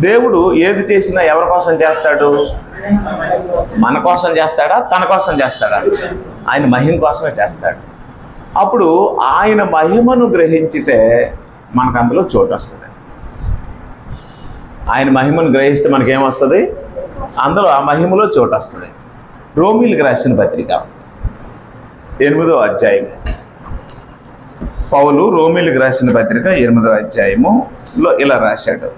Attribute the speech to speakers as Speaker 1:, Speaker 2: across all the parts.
Speaker 1: దేవుడు ఏది చేసినా ఎవరి కోసం చేస్తాడు? మన కోసం చేస్తాడా, తన కోసం చేస్తాడా? ఆయన మహిమ కోసమే చేస్తాడు. అప్పుడు ఆయన మహిమను గ్రహించితే మనకు అందులో చోటు వస్తుంది. ఆయన మహిమను గ్రహిస్తే మనకేమొస్తుంది? అందులో ఆ మహిమలో చోటు వస్తుంది. రోమీలకు రాసిన పత్రిక 8వ అధ్యాయం. పౌలు రోమీలకు రాసిన పత్రిక 8వ అధ్యాయములో ఇలా రాశాడు.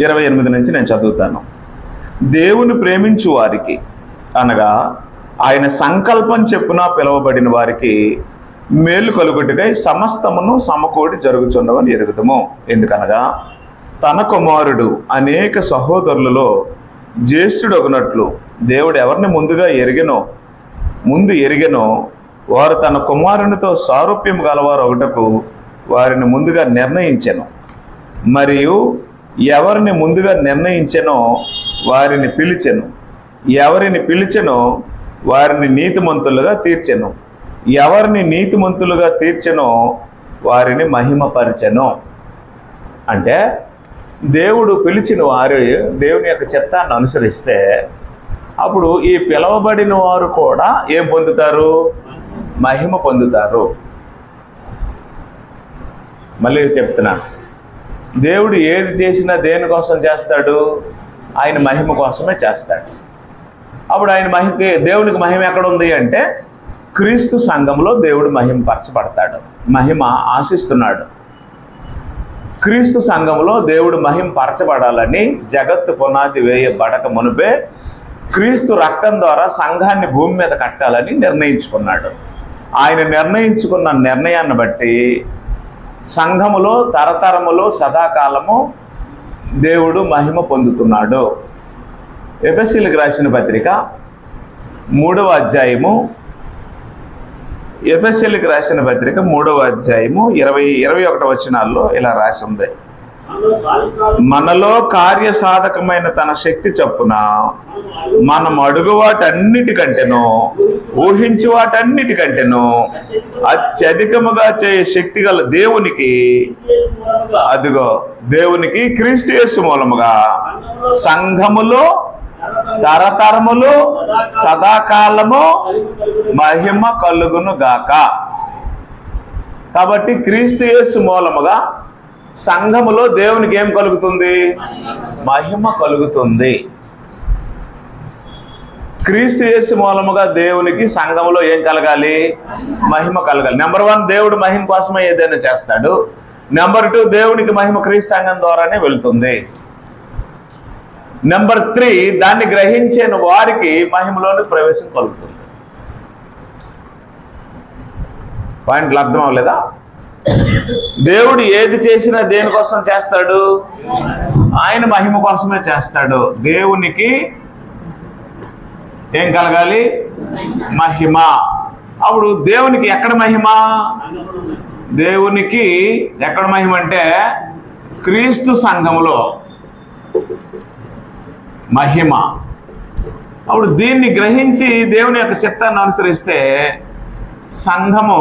Speaker 1: 28 నుంచి నేను చదువుతాను. దేవుని ప్రేమించు వారికి అనగా ఆయన సంకల్పం చెప్పున పిలువబడిన వారికి మేలు కలుగుటకై సమస్తమును సమకూడి జరుగుచున్నవని ఎరుగుదము. ఎందుకనగా తన కుమారుడు అనేక సహోదరులలో జ్యేష్ఠుడగునట్లు దేవుడు ఎవరిని ముందు ఎరిగెనో వారు తన కుమారునితో సారూప్యం గలవారు ఒకటకు వారిని ముందుగా నిర్ణయించెను. మరియు ఎవరిని ముందుగా నిర్ణయించెనో వారిని పిలిచెను. ఎవరిని పిలిచెనో వారిని నీతిమంతులుగా తీర్చెను. ఎవరిని నీతిమంతులుగా తీర్చెనో వారిని మహిమపరిచెను. అంటే దేవుడు పిలిచిన వారు దేవుని యొక్క చిత్తాన్ని అనుసరిస్తే అప్పుడు ఈ పిలవబడిన వారు కూడా ఏం పొందుతారు? మహిమ పొందుతారు. మళ్ళీ చెప్తున్నాను, దేవుడు ఏది చేసినా దేనికోసం చేస్తాడు? ఆయన మహిమ కోసమే చేస్తాడు. అప్పుడు ఆయన దేవునికి మహిమ ఎక్కడ ఉంది అంటే క్రీస్తు సంఘంలో దేవుడు మహిమపరచబడతాడు, మహిమ ఆశిస్తున్నాడు. క్రీస్తు సంఘంలో దేవుడు మహిమపరచబడాలని జగత్తు పునాది వేయబడక మునుపే క్రీస్తు రక్తం ద్వారా సంఘాన్ని భూమి మీద కట్టాలని నిర్ణయించుకున్నాడు. ఆయన నిర్ణయించుకున్న నిర్ణయాన్ని బట్టి సంఘములో తరతరములో సదాకాలము దేవుడు మహిమ పొందుతున్నాడు. ఎఫెసీయులకు రాసిన పత్రిక 3వ అధ్యాయము, ఎఫెసీయులకు రాసిన పత్రిక 3వ అధ్యాయము 21 వచనాల్లో ఇలా రాసి ఉంది. మనలో కార్యసాధకమైన తన శక్తి చొప్పున మనం అడుగు వాటన్నిటికంటేనో ఊహించి వాటన్నిటికంటేనో అత్యధికముగా చేయే శక్తి గల దేవునికి క్రీస్తు యేసు మూలముగా సంఘములో తరతరములు సదాకాలము మహిమ కలుగును గాక. కాబట్టి క్రీస్తు యేసు మూలముగా సంఘములో దేవునికి ఏం కలుగుతుంది? మహిమ కలుగుతుంది. క్రీస్తు యేసు మూలముగా దేవునికి సంఘములో ఏం కలగాలి? మహిమ కలగాలి. నెంబర్ 1, దేవుడు మహిమ కోసమే ఏదైనా చేస్తాడు. నెంబర్ 2, దేవునికి మహిమ క్రీస్తు సంఘం ద్వారానే వెళ్తుంది. నెంబర్ 3, దాన్ని గ్రహించిన వారికి మహిమలోని ప్రవేశం కలుగుతుంది. పాయింట్లు అర్థం అవ్వలేదా? దేవుడు ఏది చేసినా దేనికోసం చేస్తాడు? ఆయన మహిమ కోసమే చేస్తాడు. దేవునికి ఏం కలగాలి? మహిమ. అప్పుడు దేవునికి ఎక్కడ మహిమ? దేవునికి ఎక్కడ మహిమ అంటే క్రీస్తు సంఘములో మహిమ. అప్పుడు దీన్ని గ్రహించి దేవుని యొక్క చిత్తాన్ని అనుసరిస్తే సంఘము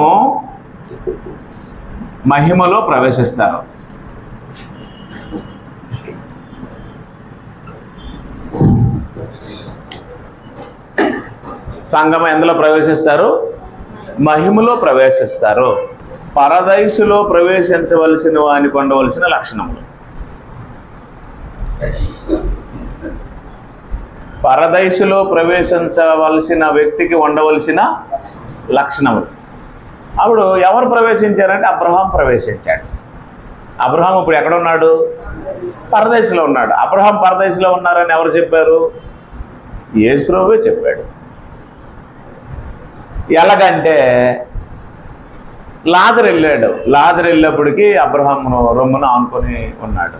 Speaker 1: మహిమలో ప్రవేశిస్తారు. సంఘం ఎందులో ప్రవేశిస్తారు? మహిమలో ప్రవేశిస్తారు. పరదైసులో ప్రవేశించవలసిన వానికి ఉండవలసిన లక్షణములు. పరదైసులో ప్రవేశించవలసిన వ్యక్తికి ఉండవలసిన లక్షణములు. అప్పుడు ఎవరు ప్రవేశించారంటే అబ్రహాం ప్రవేశించాడు. అబ్రహాం ఇప్పుడు ఎక్కడ ఉన్నాడు? పరదేశంలో ఉన్నాడు. అబ్రహాం పరదేశంలో ఉన్నారని ఎవరు చెప్పారు? యేసు ప్రభువే చెప్పాడు. ఎలాగంటే లాజరు వెళ్ళాడు. లాజరు వెళ్ళేప్పటికీ అబ్రహాం రొమ్మును ఆనుకొని ఉన్నాడు.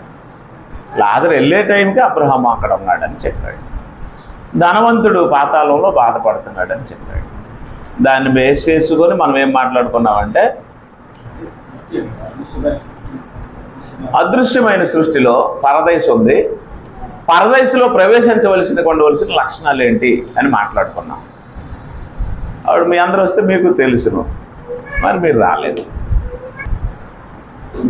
Speaker 1: లాజరు వెళ్ళే టైంకి అబ్రహాం అక్కడ ఉన్నాడని చెప్పాడు. ధనవంతుడు పాతాళంలో బాధపడుతున్నాడని చెప్పాడు. దాన్ని బేస్ చేసుకొని మనం ఏం మాట్లాడుకున్నామంటే అదృశ్యమైన సృష్టిలో పరదైసు ఉంది. పరదైసులో ఉండవలసిన లక్షణాలు ఏంటి అని మాట్లాడుకున్నాం. అప్పుడు మీ అందరూ వస్తే మీకు తెలుసును, మరి మీరు రాలేదు.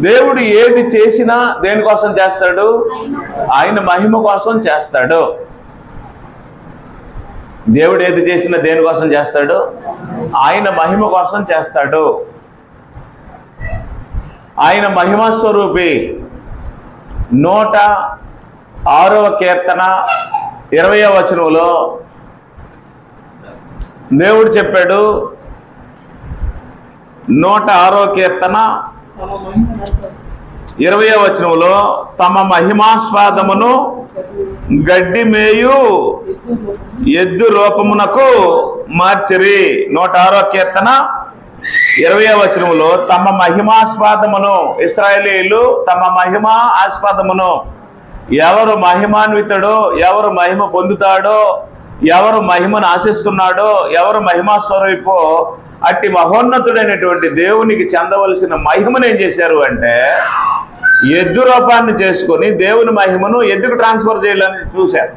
Speaker 1: దేవుడు ఏది చేసినా దేనికోసం చేస్తాడు? ఆయన మహిమ కోసం చేస్తాడు. దేవుడు ఏది చేసినా దేనికోసం చేస్తాడు? ఆయన మహిమ కోసం చేస్తాడు. ఆయన మహిమా స్వరూపి. 106వ కీర్తన 20వ వచనంలో దేవుడు చెప్పాడు. 106వ కీర్తన 20వ వచనంలో తమ మహిమాస్వాదమును గడ్డి మేయు ఎద్దు రూపమునకు మార్చిరి. 106వ కీర్తన 20వ వచనంలో తమ మహిమాస్వాదమును, ఇశ్రాయేలీయులు తమ మహిమా ఆస్వాదమును, ఎవరు మహిమాన్వితుడో, ఎవరు మహిమ పొందుతాడో, ఎవరు మహిమను ఆశిస్తున్నాడో, ఎవరు మహిమా స్వరూపో అట్టి మహోన్నతుడైనటువంటి దేవునికి చెందవలసిన మహిమను ఏం చేశారు అంటే ఎద్దు రూపాన్ని చేసుకొని దేవుని మహిమను ఎద్దుకు ట్రాన్స్ఫర్ చేయాలని చూశారు.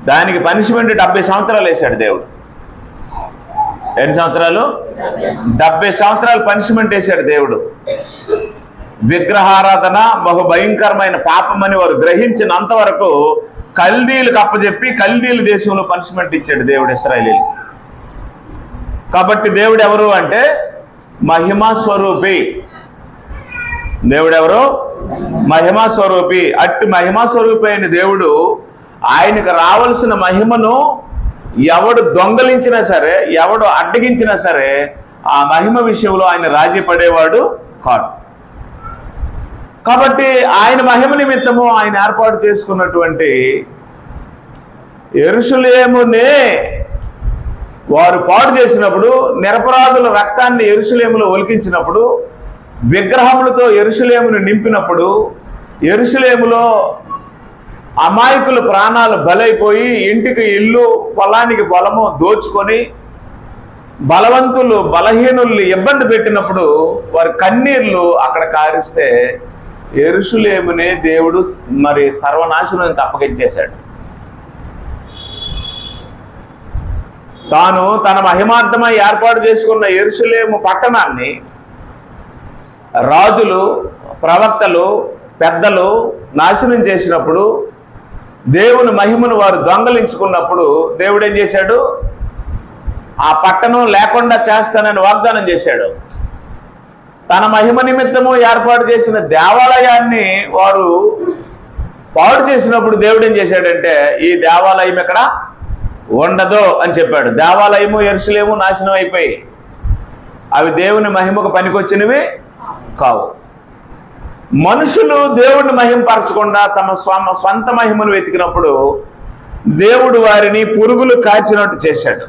Speaker 1: దానికి పనిష్మెంట్ 70 సంవత్సరాలు వేశాడు దేవుడు. ఎన్ని సంవత్సరాలు? 70 సంవత్సరాలు పనిష్మెంట్ వేశాడు దేవుడు. విగ్రహారాధన బహుభయంకరమైన పాపమని వారు గ్రహించినంత వరకు కల్దీలకు అప్పచెప్పి కల్దీల దేశంలో పనిష్మెంట్ ఇచ్చాడు దేవుడు ఇశ్రాయేలీయులకు. కాబట్టి దేవుడు ఎవరు అంటే మహిమా స్వరూపి. దేవుడు ఎవరు? మహిమా స్వరూపి. అట్టి మహిమా స్వరూపి అయిన దేవుడు ఆయనకు రావాల్సిన మహిమను ఎవడు దొంగలించినా సరే, ఎవడు అడ్డగించినా సరే ఆ మహిమ విషయంలో ఆయన రాజీ పడేవాడు కాదు. కాబట్టి ఆయన మహిమ నిమిత్తము ఆయన ఏర్పాటు చేసుకున్నటువంటి యెరూషలేమునే వారు పాడు చేసినప్పుడు, నిరపరాధుల రక్తాన్ని యెరూషలేములో ఒలికించినప్పుడు, విగ్రహములతో యెరూషలేమును నింపినప్పుడు, యెరూషలేములో అమాయకుల ప్రాణాలు బలైపోయి ఇంటికి ఇల్లు, పొలానికి పొలము దోచుకొని బలవంతులు బలహీనుల్ని ఇబ్బంది పెట్టినప్పుడు వారి కన్నీళ్లు అక్కడ కారిస్తే యెరూషలేమునే దేవుడు మరి సర్వనాశనానికి అప్పగించేశాడు. తాను తన మహిమార్థమై ఏర్పాటు చేసుకున్న యెరూషలేము పట్టణాన్ని రాజులు, ప్రవక్తలు, పెద్దలు నాశనం చేసినప్పుడు, దేవుని మహిమను వారు దొంగలించుకున్నప్పుడు దేవుడు ఏం చేశాడు? ఆ పట్టణం లేకుండా చేస్తానని వాగ్దానం చేశాడు. తన మహిమ నిమిత్తము ఏర్పాటు చేసిన దేవాలయాన్ని వారు పాడు చేసినప్పుడు దేవుడు ఏం చేశాడంటే ఈ దేవాలయం ఇక్కడ ఉండదు అని చెప్పాడు. దేవాలయము యెరూషలేము నాశనం అయిపోయి అవి దేవుని మహిమకు పనికొచ్చినవి కావు. మనుషులు దేవుడిని మహిమపరచకుండా తమ స్వంత మహిమను వెతికినప్పుడు దేవుడు వారిని పురుగులు కాచినట్టు చేశాడు.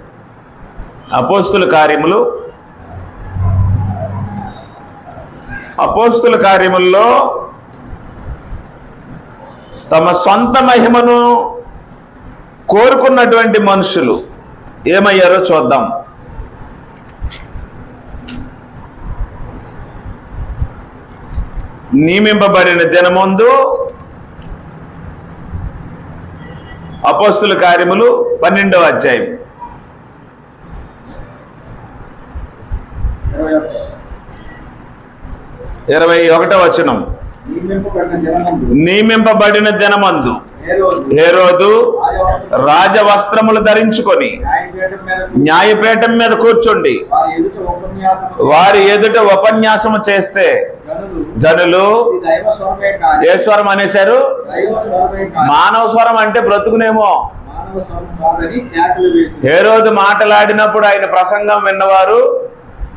Speaker 1: అపోస్తుల కార్యముల్లో తమ సొంత మహిమను కోరుకున్నటువంటి మనుషులు ఏమయ్యారో చూద్దాం. నియమింపబడిన దినమందు అపోస్తుల కార్యములు 12వ అధ్యాయం 21వ వచనం. నియమింపబడిన దినమందు హేరోదు రాజవస్త్రములు ధరించుకొని న్యాయపీఠం మీద కూర్చుండి వారి ఎదుట ఉపన్యాసము చేస్తే జనులు ఏ స్వరం అనేశారు? మానవ స్వరం అంటే బ్రతుకునేమో. హేరోదు మాట్లాడినప్పుడు ఆయన ప్రసంగం విన్నవారు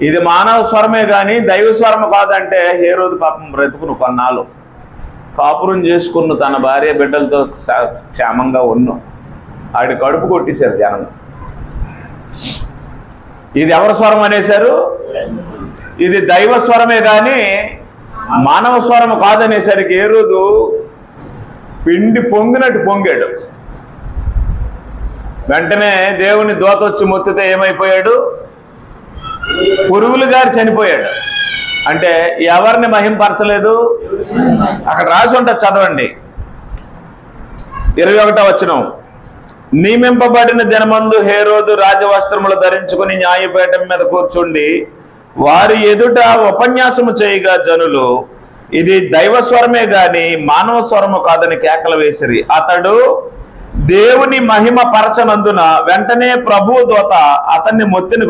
Speaker 1: ఇది మానవ స్వరమే కానీ దైవ స్వరం కాదంటే హేరోదు పాపం బ్రతుకును కొన్నాళ్ళు కాపురం చేసుకున్న తన భార్య బిడ్డలతో క్షేమంగా ఉన్ను ఆడి కడుపు కొట్టేశారు జనం. ఇది ఎవరి స్వరం అనేశారు? ఇది దైవ స్వరమే కానీ మానవ స్వరం కాదనేసరికి హేరోదు పిండి పొంగినట్టు పొంగాడు. వెంటనే దేవుని దూత వచ్చి మొత్తితే ఏమైపోయాడు? పురుగులు గారి చనిపోయాడు. అంటే ఎవరిని మహింపరచలేదు? అక్కడ రాసి ఉంటుంది, చదవండి. 21వ వచనం. నియమింపబడిన దినమందు హేరోదు రాజవస్త్రములు ధరించుకుని న్యాయపీఠం మీద కూర్చుండి వారి ఎదుట ఉపన్యాసము చేయగా జనులు ఇది దైవస్వరమే గాని మానవ స్వరము కాదని కేకలు వేసిరి. అతడు దేవుని మహిమ పరచనందున వెంటనే ప్రభు దూత అతన్ని మొత్తిని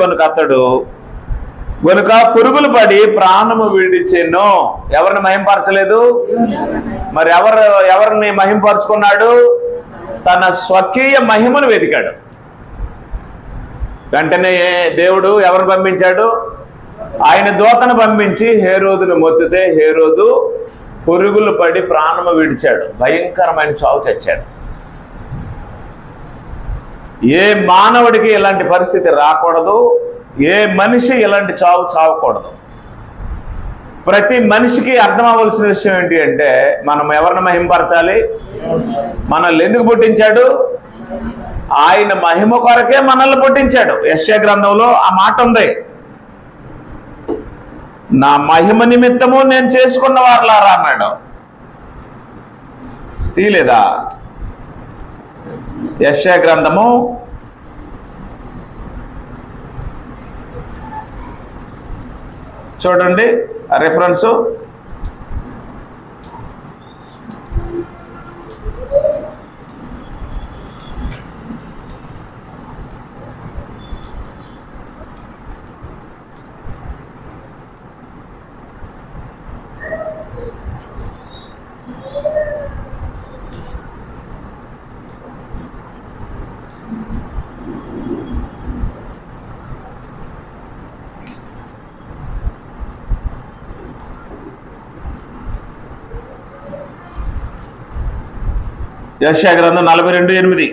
Speaker 1: గనుక పురుగులు పడి ప్రాణము విడిచెను. ఎవరిని మహింపరచలేదు? మరి ఎవరిని మహింపరుచుకున్నాడు? తన స్వకీయ మహిమను వెతికాడు. వెంటనే దేవుడు ఎవరిని పంపించాడు? ఆయన దూతను పంపించి హేరోదును మొత్తితే హేరోదు పురుగులు పడి ప్రాణము విడిచాడు. భయంకరమైన చావు చచ్చాడు. ఏ మానవుడికి ఇలాంటి పరిస్థితి రాకూడదు. ఏ మనిషి ఇలాంటి చావు చావకూడదు. ప్రతి మనిషికి అర్థం అవ్వాల్సిన విషయం ఏంటి అంటే, మనం ఎవరిని మహింపరచాలి? మనల్ని ఎందుకు పుట్టించాడు? ఆయన మహిమ కొరకే మనల్ని పుట్టించాడు. యెషయా గ్రంథంలో ఆ మాట ఉంది, నా మహిమ నిమిత్తము నేను చేసుకున్న వారులారా అన్నాడు. తీలేదా? యెషయా గ్రంథము 40 రెఫరెన్స్. యెషయా గ్రంథం 42:8.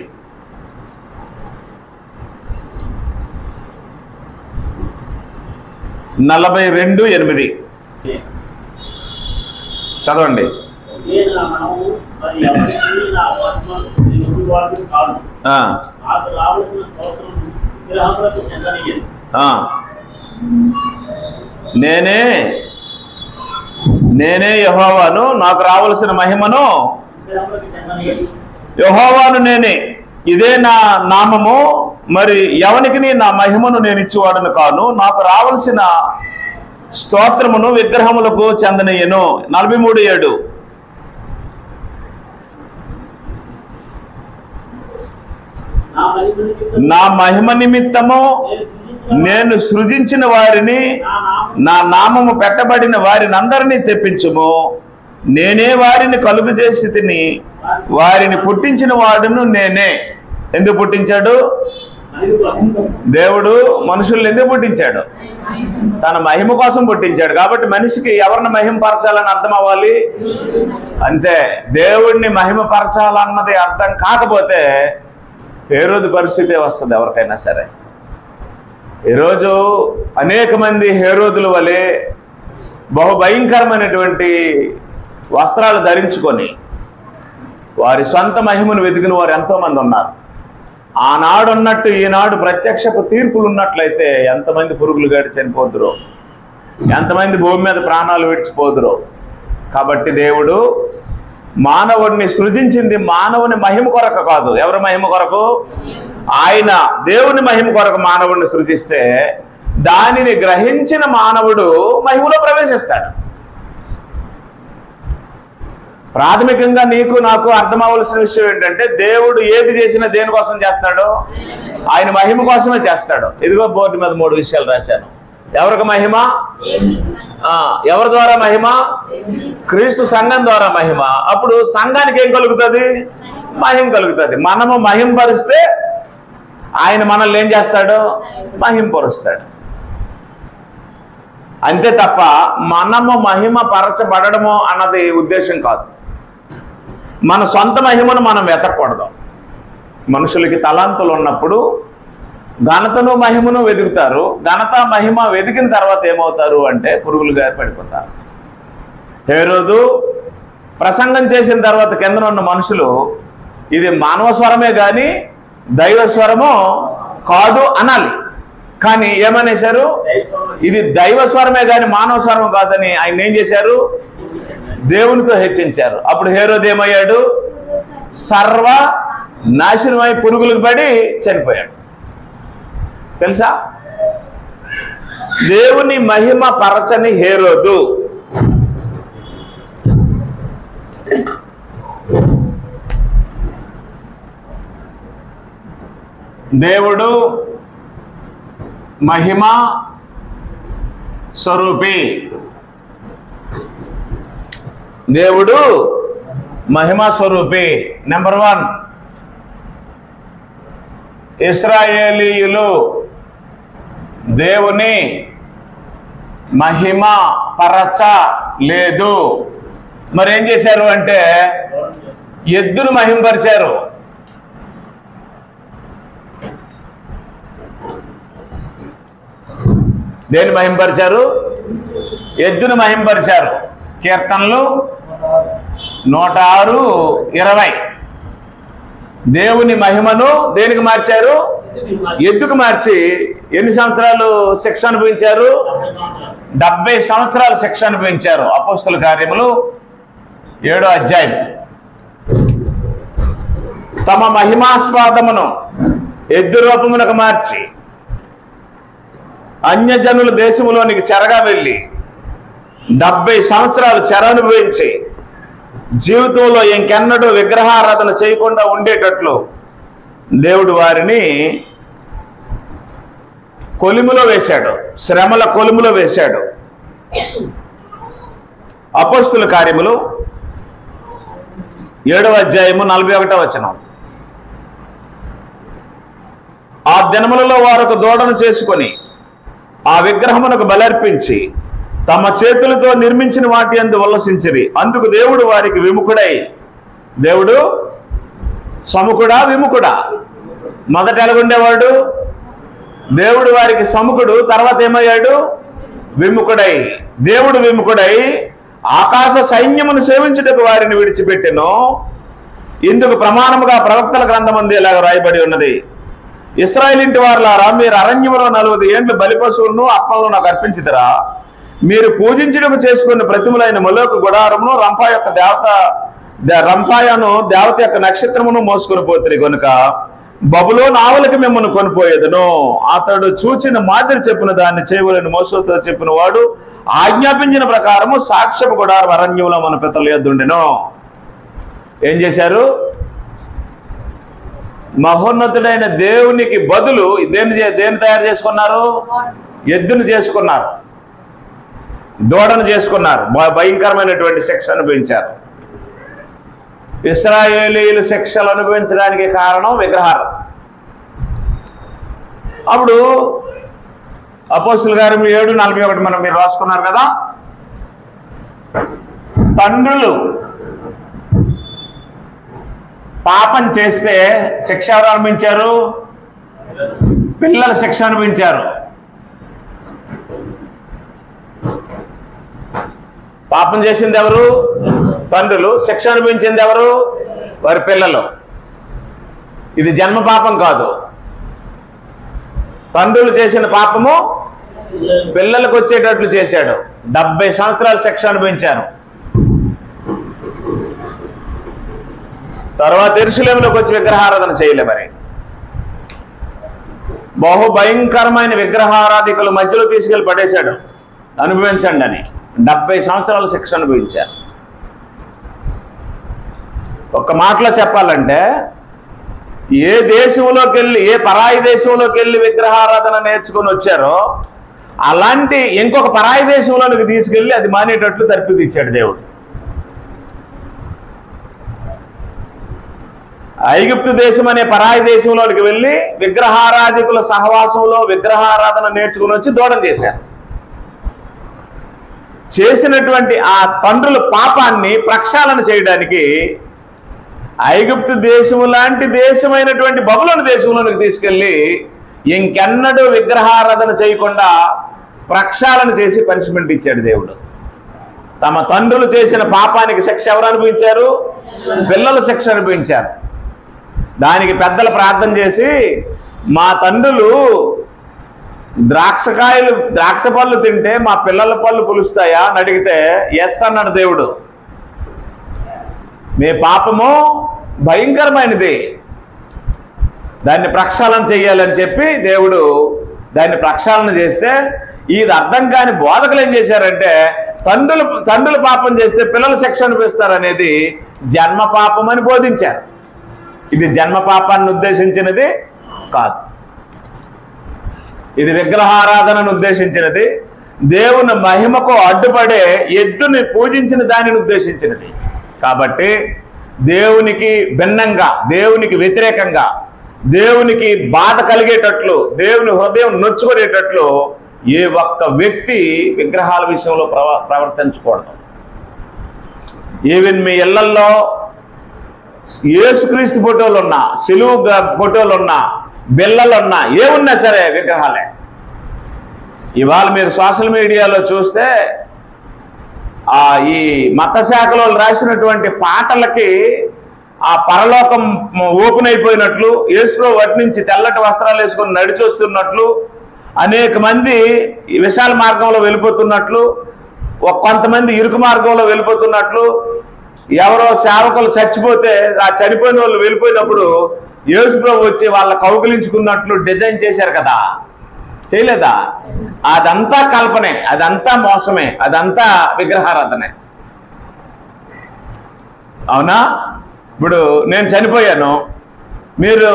Speaker 1: చదవండి. నేనే యెహోవాను, నాకు రావలసిన మహిమను యెహోవాను నేనే, ఇదే నా నామము, మరి ఎవనికి నా మహిమను నేను ఇచ్చేవాడును కాను, నాకు రావలసిన స్తోత్రమును విగ్రహములకు చెందనీయను. 43:7. నా మహిమ నిమిత్తము నేను సృజించిన వారిని, నా నామము పెట్టబడిన వారిని అందరినీ తెప్పించుము. నేనే వారిని కలుగు చేసి తిని వారిని పుట్టించిన వాడును నేనే. ఎందుకు పుట్టించాడు దేవుడు? మనుషుల్ని ఎందుకు పుట్టించాడు? తన మహిమ కోసం పుట్టించాడు. కాబట్టి మనిషికి ఎవరిని మహిమపరచాలని అర్థం అవ్వాలి. అంతే. దేవుడిని మహిమపరచాలన్నది అర్థం కాకపోతే హేరోదు పరిస్థితే వస్తుంది ఎవరికైనా సరే. ఈరోజు అనేక మంది హేరోదుల వలె బహుభయంకరమైనటువంటి వస్త్రాలు ధరించుకొని వారి సొంత మహిమను వెతికిన వారు ఎంతోమంది ఉన్నారు. ఆనాడు ఉన్నట్టు ఈనాడు ప్రత్యక్షపు తీర్పులు ఉన్నట్లయితే ఎంతమంది పురుగులు గడి చనిపోదురో, ఎంతమంది భూమి మీద ప్రాణాలు విడిచిపోదురో. కాబట్టి దేవుడు మానవుడిని సృజించింది మానవుని మహిమ కొరకు కాదు. ఎవరి మహిమ కొరకు? ఆయన దేవుని మహిమ కొరకు మానవుడిని సృజిస్తే దానిని గ్రహించిన మానవుడు మహిమలో ప్రవేశిస్తాడు. ప్రాథమికంగా నీకు నాకు అర్థం అవ్వాల్సిన విషయం ఏంటంటే, దేవుడు ఏది చేసినా దేనికోసం చేస్తాడో? ఆయన మహిమ కోసమే చేస్తాడు. ఇదిగో బోర్డు మీద 3 విషయాలు రాశాను. ఎవరికి మహిమ? ఎవరి ద్వారా మహిమ? క్రీస్తు సంఘం ద్వారా మహిమ. అప్పుడు సంఘానికి ఏం కలుగుతుంది? మహిమ కలుగుతుంది. మనము మహింపరిస్తే ఆయన మనల్ని ఏం చేస్తాడు? మహింపరుస్తాడు. అంతే తప్ప మనము మహిమ పరచబడము అన్నది ఉద్దేశం కాదు. మన సొంత మహిమను మనం వెతకూడదు. మనుషులకి తలాంతులు ఉన్నప్పుడు ఘనతను మహిమను వెతుకుతారు. ఘనత మహిమ వెతికిన తర్వాత ఏమవుతారు అంటే పురుగులుగా పడిపోతారు. హేరోదు ప్రసంగం చేసిన తర్వాత కింద ఉన్న మనుషులు ఇది మానవ స్వరమే కానీ దైవ స్వరము కాదు అనాలి. కానీ ఏమనేశారు? ఇది దైవ స్వరమే కానీ మానవ స్వరం కాదని ఆయన ఏం చేశారు? దేవునితో హెచ్చించారు. అప్పుడు హేరోదు ఏమయ్యాడు? సర్వ నాశనమై పురుగులకు పడి చనిపోయాడు. తెలుసా? దేవుని మహిమ పరచని హేరోదు. దేవుడు మహిమ స్వరూపి. దేవుడు మహిమా స్వరూపి. నెంబర్ 1, ఇశ్రాయేలీయులు దేవుని మహిమ పరచ లేదు. మరి ఏం చేశారు అంటే ఎద్దును మహింపరిచారు. దేని మహింపరిచారు? ఎద్దును మహింపరిచారు. కీర్తనలు 106:20. దేవుని మహిమను దేనికి మార్చారు? ఎద్దుకు మార్చి ఎన్ని సంవత్సరాలు శిక్ష అనుభవించారు? 70 సంవత్సరాలు శిక్ష అనుభవించారు. అపోస్తల కార్యములు 7వ అధ్యాయం. తమ మహిమాస్వాదమును ఎద్దు రూపమునకు మార్చి అన్యజనుల దేశములోనికి చెరగా వెళ్ళి 70 సంవత్సరాలు చెర అనుభవించి జీవితంలో ఇంకెన్నడూ విగ్రహారాధన చేయకుండా ఉండేటట్లు దేవుడు వారిని కొలిములో వేశాడు, శ్రమల కొలిములో వేశాడు. అపోస్తల కార్యములు 7వ అధ్యాయము 41వ వచనం. ఆ దినములలో వారు ఒక దూడను చేసుకొని ఆ విగ్రహమునకు బలర్పించి తమ చేతులతో నిర్మించిన వాటి యందు ఉల్లసించిరి. అందుకు దేవుడు వారికి విముఖుడై, దేవుడు సముఖుడా విముఖుడా? మొదట ఎలాగుండేవాడు? దేవుడు వారికి సముఖుడు, తర్వాత ఏమయ్యాడు? విముఖుడై. దేవుడు విముఖుడై ఆకాశ సైన్యమును సేవించుటకు వారిని విడిచిపెట్టెను. ఇందుకు ప్రమాణముగా ప్రవక్తల గ్రంథమందు ఇలాగ రాయబడి ఉన్నది: ఇశ్రాయేలింటి వారులారా, మీరు అరణ్యములో 40 ఏండ్లు బలిపశువులను అప్పలను నాకు అర్పించిదిరా. మీరు పూజించుటకు చేసుకున్న ప్రతిమలైన మొలోకు గుడారమును రంఫాయను దేవత యొక్క నక్షత్రమును మోసుకొని పోతురి కనుక బబులోను ఆవులకి మిమ్మల్ని కొనిపోయేదను. అతడు చూచిన మాదిరి చెప్పిన దాన్ని చేయవలని మోసతో చెప్పిన వాడు ఆజ్ఞాపించిన ప్రకారము సాక్ష్యపు గుడారం అరణ్యంలో మన పితరుల యొద్ద ఉండెను. ఏం చేశారు? మహోన్నతుడైన దేవునికి బదులు దేన్ని తయారు చేసుకున్నారు? ఎద్దును చేసుకున్నారు, దూడను చేసుకున్నారు. భయంకరమైనటువంటి శిక్ష అనుభవించారు. ఇశ్రాయేలీయులు శిక్షలు అనుభవించడానికి కారణం విగ్రహారం. అప్పుడు అపోస్తలుల కార్యములు 7:41 మనం మీరు రాసుకున్నారు కదా. తండ్రులు పాపం చేస్తే శిక్ష ఎవరు అనుభవించారు? పిల్లలు శిక్ష అనుభవించారు. పాపం చేసింది ఎవరు? తండ్రులు. శిక్ష అనుభవించింది ఎవరు? వారి పిల్లలు. ఇది జన్మ పాపం కాదు. తండ్రులు చేసిన పాపము పిల్లలకు వచ్చేటట్లు చేశాడు. 70 సంవత్సరాలు శిక్ష అనుభవించారు. తర్వాత యెరూషలేములోకి వచ్చి విగ్రహారాధన చేయలే. మరి బహు భయంకరమైన విగ్రహారాధికుల మధ్యలో తీసుకెళ్లి పడేశాడు. అనుభవించండి అని 70 సంవత్సరాలు శిక్ష అనుభవించారు. ఒక్క మాటలో చెప్పాలంటే, ఏ దేశంలోకి వెళ్ళి, ఏ పరాయి దేశంలోకి వెళ్ళి విగ్రహారాధన నేర్చుకొని వచ్చారో అలాంటి ఇంకొక పరాయి దేశంలోనికి తీసుకెళ్ళి అది మానేటట్లు తర్పిదిచ్చాడు దేవుడు. ఐగుప్తు దేశం అనే పరాయి దేశంలోకి వెళ్ళి విగ్రహారాధికుల సహవాసంలో విగ్రహారాధన నేర్చుకుని వచ్చి దూడం చేశారు. చేసినటువంటి ఆ తండ్రుల పాపాన్ని ప్రక్షాళన చేయడానికి ఐగుప్తు దేశము లాంటి దేశమైనటువంటి బబులోను దేశంలోనికి తీసుకెళ్ళి ఇంకెన్నడూ విగ్రహారాధన చేయకుండా ప్రక్షాళన చేసి పనిష్మెంట్ ఇచ్చాడు దేవుడు. తమ తండ్రులు చేసిన పాపానికి శిక్ష ఎవరు అనుభవించారు? పిల్లలు శిక్ష అనుభవించారు. దానికి పెద్దలు ప్రార్థన చేసి, మా తండ్రులు ద్రాక్ష పళ్ళు తింటే మా పిల్లల పళ్ళు పులుస్తాయా అని అడిగితే ఎస్ అన్నాడు దేవుడు. మీ పాపము భయంకరమైనది, దాన్ని ప్రక్షాళన చెయ్యాలని చెప్పి దేవుడు దాన్ని ప్రక్షాళన చేస్తే ఇది అర్థం కాని బోధకులు ఏం చేశారంటే తండ్రులు పాపం చేస్తే పిల్లలు శిక్ష అనిపిస్తారనేది జన్మ పాపం అని బోధించారు. ఇది జన్మ పాపాన్ని ఉద్దేశించినది కాదు, ఇది విగ్రహారాధనను ఉద్దేశించినది, దేవుని మహిమకు అడ్డుపడే ఎద్దుని పూజించిన దానిని ఉద్దేశించినది. కాబట్టి దేవునికి భిన్నంగా, దేవునికి వ్యతిరేకంగా, దేవునికి బాధ కలిగేటట్లు, దేవుని హృదయం నొచ్చుకునేటట్లు ఏ ఒక్క వ్యక్తి విగ్రహాల విషయంలో ప్రవర్తించకూడదు. ఈవెన్ మీ ఇళ్లల్లో యేసుక్రీస్తు ఫోటోలు ఉన్నా, సిలువు ఫోటోలు ఉన్నా, బిళ్ళలు ఉన్నా, ఏమున్నా సరే విగ్రహాలే. ఇవాళ మీరు సోషల్ మీడియాలో చూస్తే ఈ మత శాఖలో రాసినటువంటి పాటలకి ఆ పరలోకం ఓపెన్ అయిపోయినట్లు, యేసుప్రభువు వాటి నుంచి తెల్లటి వస్త్రాలు వేసుకొని నడిచొస్తున్నట్లు, అనేక మంది విశాల మార్గంలో వెళ్ళిపోతున్నట్లు, కొంతమంది ఇరుకు మార్గంలో వెళ్ళిపోతున్నట్లు, ఎవరో సేవకులు చచ్చిపోతే ఆ చనిపోయిన వాళ్ళు వెళ్ళిపోయినప్పుడు యేసుప్రభువు వచ్చి వాళ్ళ కౌగిలించుకున్నట్లు డిజైన్ చేశారు కదా, చేయలేదా? అదంతా కల్పనే, అదంతా మోసమే, అదంతా విగ్రహారాధనే. అవునా? ఇప్పుడు నేను చనిపోయాను,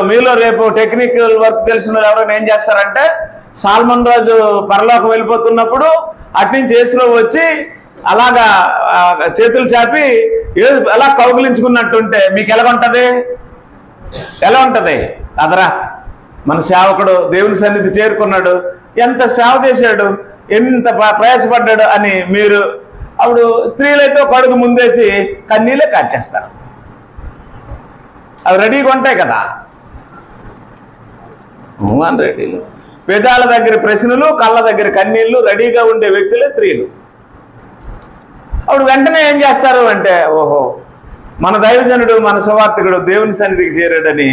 Speaker 1: మీలో రేపు టెక్నికల్ వర్క్ తెలిసిన ఎవరైనా ఏం చేస్తారంటే, సాల్మన్ రాజు పరలోకం వెళ్ళిపోతున్నప్పుడు అట్నుంచి యేసుప్రభువు వచ్చి అలాగా చేతులు చాపి అలా కౌగిలించుకున్నట్టుంటే మీకు ఎలాగుంటది? ఎలా ఉంటది? అదరా మన సేవకుడు దేవుని సన్నిధి చేరుకున్నాడు, ఎంత సేవ చేశాడు, ఎంత ప్రయాసపడ్డాడు అని మీరు అప్పుడు స్త్రీలైతే కడుగు ముందేసి కన్నీళ్ళే కార్చేస్తారు. అవి రెడీగా ఉంటాయి కదా, రెడీలు. పెదాల దగ్గర ప్రశ్నలు, కళ్ళ దగ్గర కన్నీళ్లు రెడీగా ఉండే వ్యక్తులే స్త్రీలు. అప్పుడు వెంటనే ఏం చేస్తారు అంటే, ఓహో మన దైవజనుడు, మన సువార్తికుడు దేవుని సన్నిధికి చేరాడని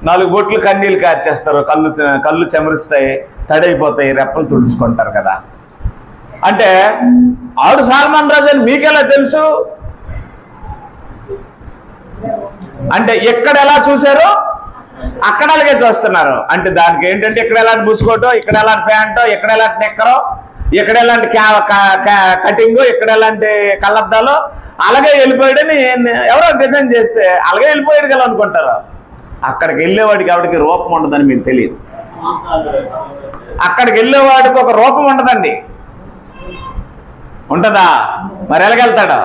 Speaker 1: 4 బొట్లు కన్నీళ్ళు కార్చేస్తారు, కళ్ళు చెమరుస్తాయి, తడైపోతాయి, రెప్పలు తుడుచుకుంటారు కదా. అంటే ఆవిడ సాల్మన్ రాజు అని మీకెలా తెలుసు? అంటే ఎక్కడ ఎలా చూశారో అక్కడ అలాగే చూస్తున్నారు. అంటే దానికి ఏంటంటే ఇక్కడ ఎలాంటి బుసుకోటో, ఇక్కడ ఎలాంటి ప్యాంటో, ఇక్కడ ఎలాంటి నెక్కరో, ఇక్కడ ఎలాంటి కటింగు, ఇక్కడ ఎలాంటి కళ్ళద్దాలో అలాగే వెళ్ళిపోయాడని ఎవరో డిజైన్ చేస్తే అలాగే వెళ్ళిపోయాడు కదా అనుకుంటారు. అక్కడికి వెళ్ళేవాడికి ఆవిడకి రూపం ఉండదని మీకు తెలియదు. అక్కడికి వెళ్ళేవాడికి ఒక రూపం ఉండదండి. ఉంటుందా? మరి ఎలాగెళ్తాడు?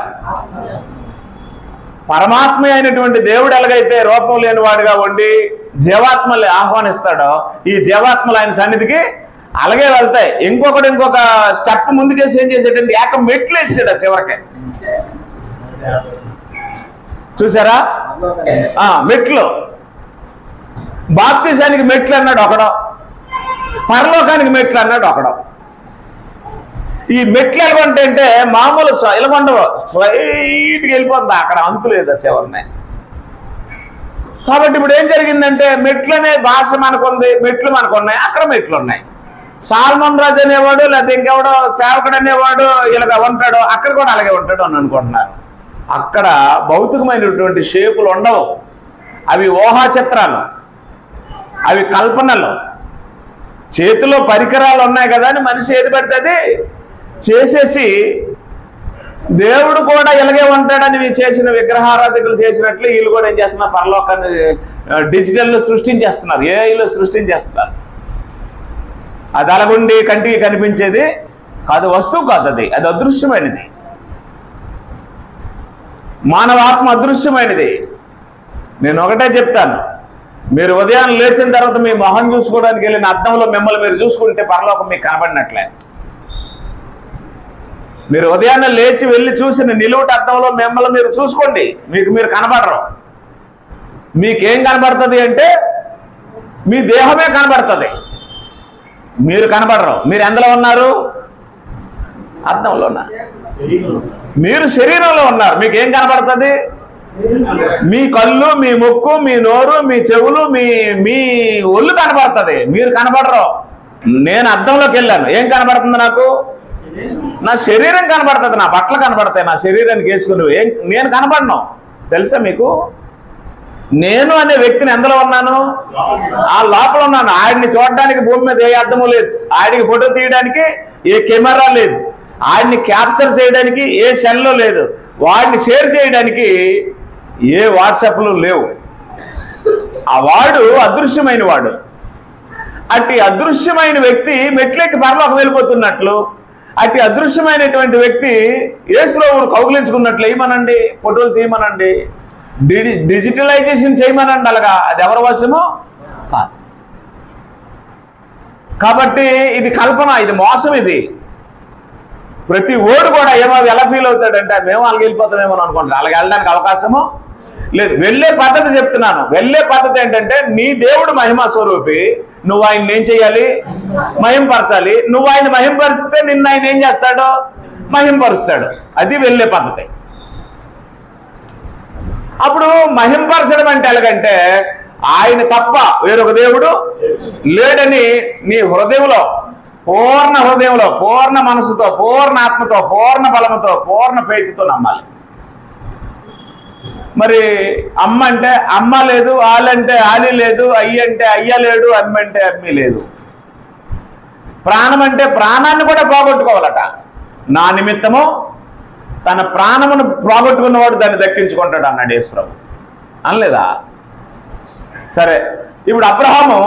Speaker 1: పరమాత్మ అయినటువంటి దేవుడు ఎలాగైతే రూపం లేని వాడుగా ఉండి జీవాత్మల్ని ఆహ్వానిస్తాడో, ఈ జీవాత్మలు ఆయన సన్నిధికి అలాగే వెళ్తాయి. ఇంకొక స్టెప్ ముందుకేసి ఏం చేసేటంటే ఏక మెట్లు వేసాడు చివరికి. చూసారా? మెట్లు. బాప్తిసానికి మెట్లు అన్నాడు ఒకడో, పరలోకానికి మెట్లు అన్నాడు ఒకడో. ఈ మెట్లు ఎలాగంటే మామూలు ఇలాగొండవు, స్ట్రైట్గా వెళ్ళిపోతుంది, అక్కడ అంతు లేదు చివరినే. కాబట్టి ఇప్పుడు ఏం జరిగిందంటే మెట్లు అనే భాష మనకుంది, మెట్లు మనకున్నాయి, అక్కడ మెట్లు ఉన్నాయి. సాల్మన్ రాజు అనేవాడు లేకపోతే ఇంకెవడో సేవకుడు అనేవాడు ఇలాగ ఉంటాడు, అక్కడ కూడా అలాగే ఉంటాడు అని అనుకుంటున్నారు. అక్కడ భౌతికమైనటువంటి షేపులు ఉండవు, అవి ఊహా చిత్రాలు, అవి కల్పనలు. చేతిలో పరికరాలు ఉన్నాయి కదా అని మనిషి ఏది పడుతుంది చేసేసి దేవుడు కూడా ఇలాగే ఉంటాడని చేసిన విగ్రహారాధకులు చేసినట్లు వీళ్ళు కూడా ఏం చేస్తున్నారు? పరలోకాన్ని డిజిటల్లో సృష్టించేస్తున్నారు, ఏఐలో సృష్టించేస్తున్నారు. అది అలాగుండి కంటికి కనిపించేది కాదు, వస్తువు కాదు, అది అదృశ్యమైనది. మానవాత్మ అదృశ్యమైనది. నేను ఒకటే చెప్తాను, మీరు ఉదయం లేచిన తర్వాత మీ మొహం చూసుకోవడానికి వెళ్ళిన అద్దంలో మిమ్మల్ని మీరు చూసుకుంటే పరలోకం మీకు కనబడినట్లే. మీరు ఉదయాన్నే లేచి వెళ్ళి చూసిన నిలువుట అద్దంలో మిమ్మల్ని మీరు చూసుకోండి, మీరు కనబడరు. మీకేం కనబడుతుంది అంటే మీ దేహమే కనబడుతుంది, మీరు కనబడరు. మీరు ఎందులో ఉన్నారు? అద్దంలో ఉన్నారు. మీరు శరీరంలో ఉన్నారు. మీకేం కనబడుతుంది? మీ కళ్ళు, మీ ముక్కు, మీ నోరు, మీ చెవులు, మీ ఒళ్ళు కనబడుతుంది, మీరు కనబడరు. నేను అద్దంలోకి వెళ్ళాను, ఏం కనబడుతుంది? నాకు నా శరీరం కనబడుతుంది, నా బట్టలు కనబడతాయి, నా శరీరానికి వేసుకుని నేను కనబడను. తెలుసా మీకు? నేను అనే వ్యక్తిని ఎందులో ఉన్నాను? ఆ లోపల ఉన్నాను. ఆడిని చూడడానికి భూమి మీద ఏ అర్థము లేదు, ఆడికి ఫోటో తీయడానికి ఏ కెమెరా లేదు, ఆయన్ని క్యాప్చర్ చేయడానికి ఏ సెల్లో లేదు, వాడిని షేర్ చేయడానికి ఏ వాట్సాప్లు లేవు. ఆ వాడు అదృశ్యమైన వాడు. అట్టి అదృశ్యమైన వ్యక్తి మెట్లెక్కి పరలోకం వెళ్ళిపోతున్నట్లు, అట్టి అదృశ్యమైనటువంటి వ్యక్తి యేసుప్రభువును కౌగిలించుకున్నట్లు ఏమనండి, ఫోటోలు తీయమనండి, డిజిటలైజేషన్ చేయమనండి. అలాగా అది ఎవరి వశమో కాదు. కాబట్టి ఇది కల్పన, ఇది మోసం. ఇది ప్రతి ఓడు కూడా ఎలా ఫీల్ అవుతాడంటే మేము అలాగే వెళ్ళిపోతామేమో అనుకుంటారు. అలాగే వెళ్ళడానికి అవకాశము లేదు. వెళ్ళే పద్ధతి చెప్తున్నాను. వెళ్ళే పద్ధతి ఏంటంటే నీ దేవుడు మహిమా స్వరూపి, నువ్వు ఆయన ఏం చేయాలి? మహింపరచాలి. నువ్వు ఆయన మహింపరిస్తే నిన్ను ఆయన ఏం చేస్తాడు? మహింపరుస్తాడు. అది వెళ్ళే పద్ధతి. అప్పుడు మహింపరచడం అంటే ఎలాగంటే ఆయన తప్ప వేరొక దేవుడు లేడని నీ హృదయంలో, పూర్ణ హృదయంలో, పూర్ణ మనసుతో, పూర్ణ ఆత్మతో, పూర్ణ బలముతో, పూర్ణ ఫెయిత్తో నమ్మాలి. మరి అమ్మ అంటే అమ్మ లేదు, ఆలంటే ఆలి లేదు, అయ్యి అంటే అయ్య లేడు, అమ్మ అంటే అమ్మి లేదు. ప్రాణం అంటే ప్రాణాన్ని కూడా పోగొట్టుకోవాలట. నా నిమిత్తము తన ప్రాణమును పోగొట్టుకున్నవాడు దాన్ని దక్కించుకుంటాడు అన్నాడు యేసుప్రభు. అనలేదా? సరే, ఇప్పుడు అబ్రహాము,